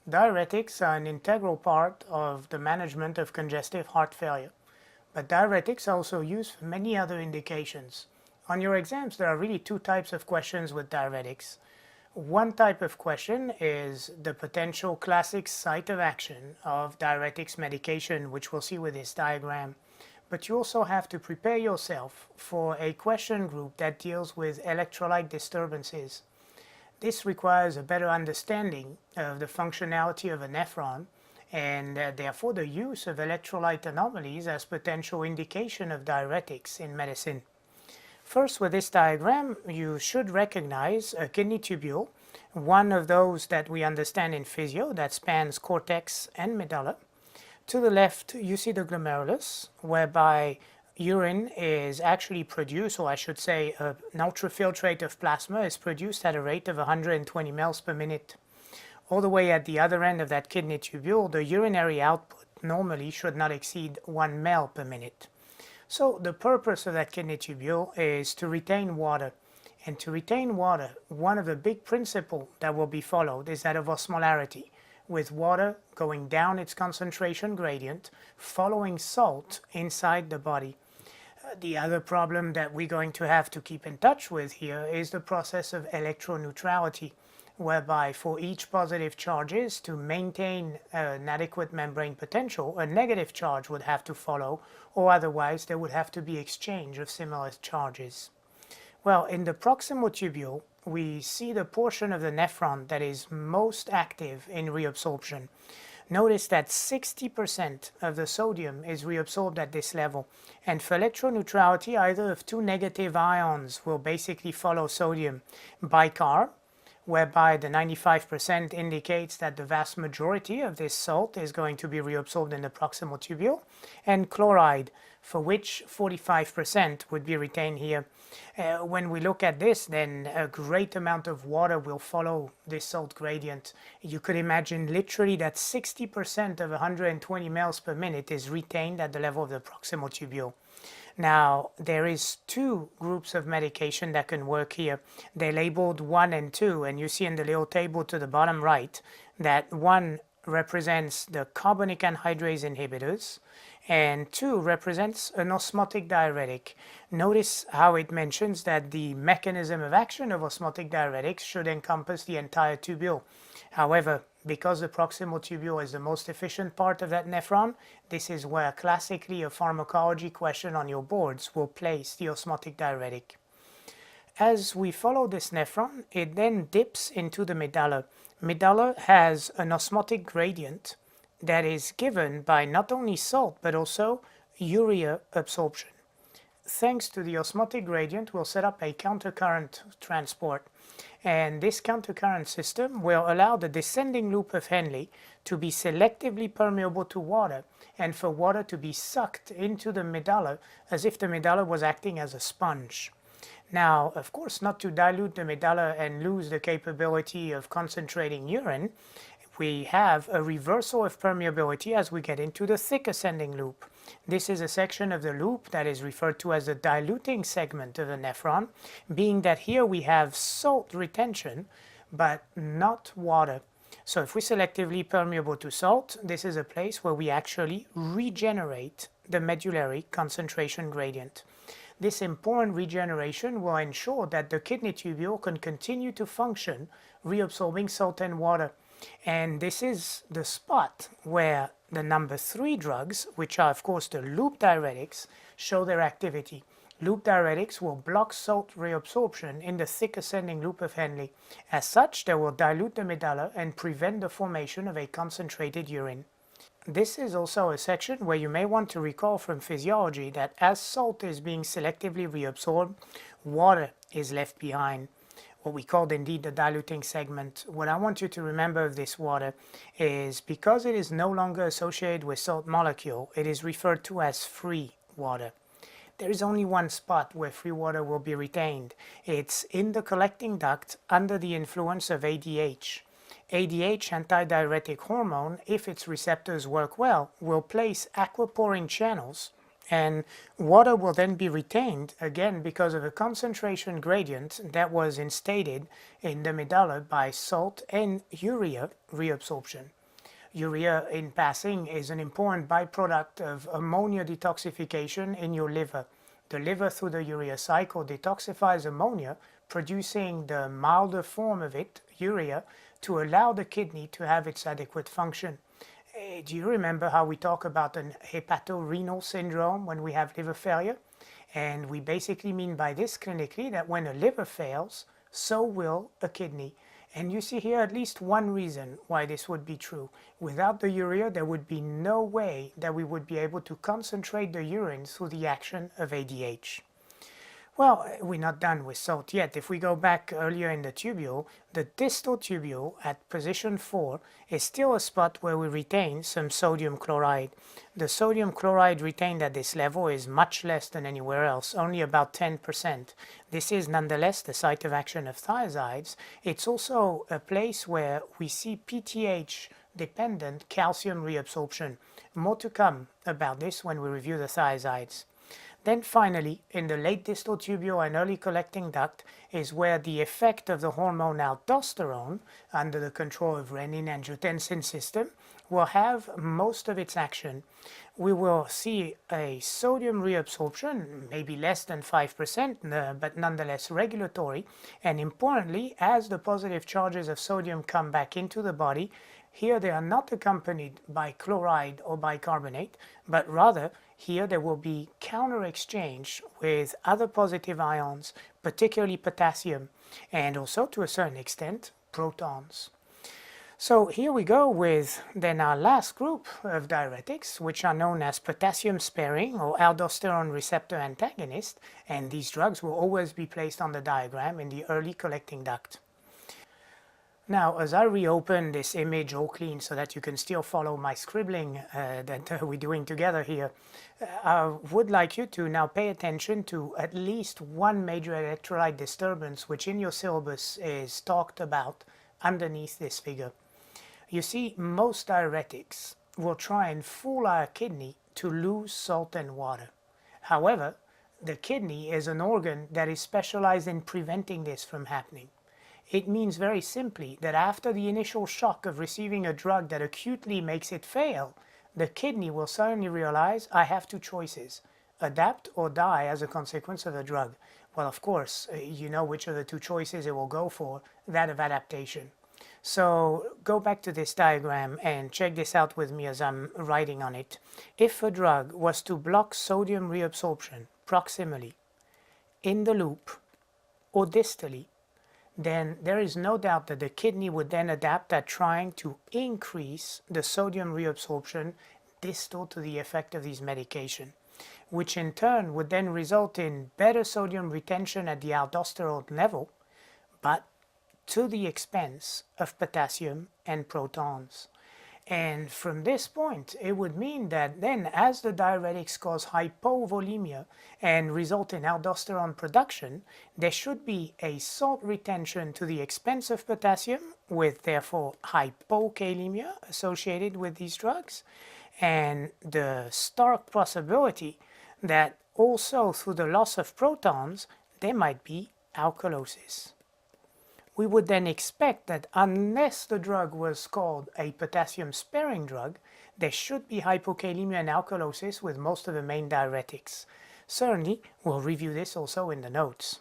Diuretics are an integral part of the management of congestive heart failure, but diuretics are also used for many other indications. On your exams, there are really two types of questions with diuretics. One type of question is the potential classic site of action of diuretics medication, which we'll see with this diagram. But you also have to prepare yourself for a question group that deals with electrolyte disturbances. This requires a better understanding of the functionality of a nephron and therefore the use of electrolyte anomalies as potential indication of diuretics in medicine. First, with this diagram, you should recognize a kidney tubule, one of those that we understand in physio that spans cortex and medulla. To the left, you see the glomerulus, whereby urine is actually produced, or I should say an ultrafiltrate of plasma is produced at a rate of 120 mL per minute. All the way at the other end of that kidney tubule, the urinary output normally should not exceed 1 mL per minute. So the purpose of that kidney tubule is to retain water. And to retain water, one of the big principles that will be followed is that of osmolarity, with water going down its concentration gradient, following salt inside the body. The other problem that we're going to have to keep in touch with here is the process of electroneutrality, whereby for each positive charges, to maintain an adequate membrane potential, a negative charge would have to follow, or otherwise there would have to be exchange of similar charges. Well, in the proximal tubule, we see the portion of the nephron that is most active in reabsorption. Notice that 60% of the sodium is reabsorbed at this level, and for electroneutrality, either of two negative ions will basically follow sodium: bicarb, whereby the 95% indicates that the vast majority of this salt is going to be reabsorbed in the proximal tubule, and chloride, for which 45% would be retained here. When we look at this, then a great amount of water will follow this salt gradient. You could imagine literally that 60% of 120 mL per minute is retained at the level of the proximal tubule. Now, there is two groups of medication that can work here. They're labeled 1 and 2, and you see in the little table to the bottom right that 1 represents the carbonic anhydrase inhibitors, and 2 represents an osmotic diuretic. Notice how it mentions that the mechanism of action of osmotic diuretics should encompass the entire tubule. However, because the proximal tubule is the most efficient part of that nephron, this is where classically a pharmacology question on your boards will place the osmotic diuretic. As we follow this nephron, it then dips into the medulla. Medulla has an osmotic gradient that is given by not only salt but also urea absorption. Thanks to the osmotic gradient, we'll set up a countercurrent transport, and this countercurrent system will allow the descending loop of Henle to be selectively permeable to water, and for water to be sucked into the medulla as if the medulla was acting as a sponge. Now, of course, not to dilute the medulla and lose the capability of concentrating urine, we have a reversal of permeability as we get into the thick ascending loop. This is a section of the loop that is referred to as the diluting segment of the nephron, being that here we have salt retention, but not water. So if we selectively permeable to salt, this is a place where we actually regenerate the medullary concentration gradient. This important regeneration will ensure that the kidney tubule can continue to function, reabsorbing salt and water. And this is the spot where the number 3 drugs, which are of course the loop diuretics, show their activity. Loop diuretics will block salt reabsorption in the thick ascending loop of Henle. As such, they will dilute the medulla and prevent the formation of a concentrated urine. This is also a section where you may want to recall from physiology that as salt is being selectively reabsorbed, water is left behind, what we called indeed the diluting segment. What I want you to remember of this water is because it is no longer associated with salt molecule, it is referred to as free water. There is only one spot where free water will be retained. It's in the collecting duct under the influence of ADH. ADH, antidiuretic hormone, if its receptors work well, will place aquaporin channels And water will then be retained, again, because of a concentration gradient that was instated in the medulla by salt and urea reabsorption. Urea, in passing, is an important byproduct of ammonia detoxification in your liver. The liver, through the urea cycle, detoxifies ammonia, producing the milder form of it, urea, to allow the kidney to have its adequate function. Do you remember how we talk about an hepatorenal syndrome when we have liver failure? And we basically mean by this clinically that when a liver fails, so will a kidney. And you see here at least one reason why this would be true. Without the urea, there would be no way that we would be able to concentrate the urine through the action of ADH. Well, we're not done with salt yet. If we go back earlier in the tubule, the distal tubule at position 4 is still a spot where we retain some sodium chloride. The sodium chloride retained at this level is much less than anywhere else, only about 10%. This is nonetheless the site of action of thiazides. It's also a place where we see PTH dependent calcium reabsorption. More to come about this when we review the thiazides. Then finally, in the late distal tubule and early collecting duct is where the effect of the hormone aldosterone under the control of renin-angiotensin system will have most of its action. We will see a sodium reabsorption, maybe less than 5%, but nonetheless regulatory. And importantly, as the positive charges of sodium come back into the body, here they are not accompanied by chloride or bicarbonate, but rather here there will be counter exchange with other positive ions, particularly potassium, and also to a certain extent protons. So here we go with then our last group of diuretics, which are known as potassium sparing or aldosterone receptor antagonist, and these drugs will always be placed on the diagram in the early collecting duct. Now, as I reopen this image all clean so that you can still follow my scribbling that we're doing together here, I would like you to now pay attention to at least one major electrolyte disturbance which in your syllabus is talked about underneath this figure. You see, most diuretics will try and fool our kidney to lose salt and water. However, the kidney is an organ that is specialized in preventing this from happening. It means very simply that after the initial shock of receiving a drug that acutely makes it fail, the kidney will suddenly realize, I have two choices, adapt or die as a consequence of the drug. Well, of course, you know which of the two choices it will go for, that of adaptation. So go back to this diagram and check this out with me as I'm writing on it. If a drug was to block sodium reabsorption proximally, in the loop, or distally, then there is no doubt that the kidney would then adapt at trying to increase the sodium reabsorption distal to the effect of these medication, which in turn would then result in better sodium retention at the aldosterone level, but to the expense of potassium and protons. And from this point, it would mean that then as the diuretics cause hypovolemia and result in aldosterone production, there should be a salt retention to the expense of potassium, with therefore hypokalemia associated with these drugs, and the stark possibility that also through the loss of protons, there might be alkalosis. We would then expect that unless the drug was called a potassium-sparing drug, there should be hypokalemia and alkalosis with most of the main diuretics. Certainly, we'll review this also in the notes.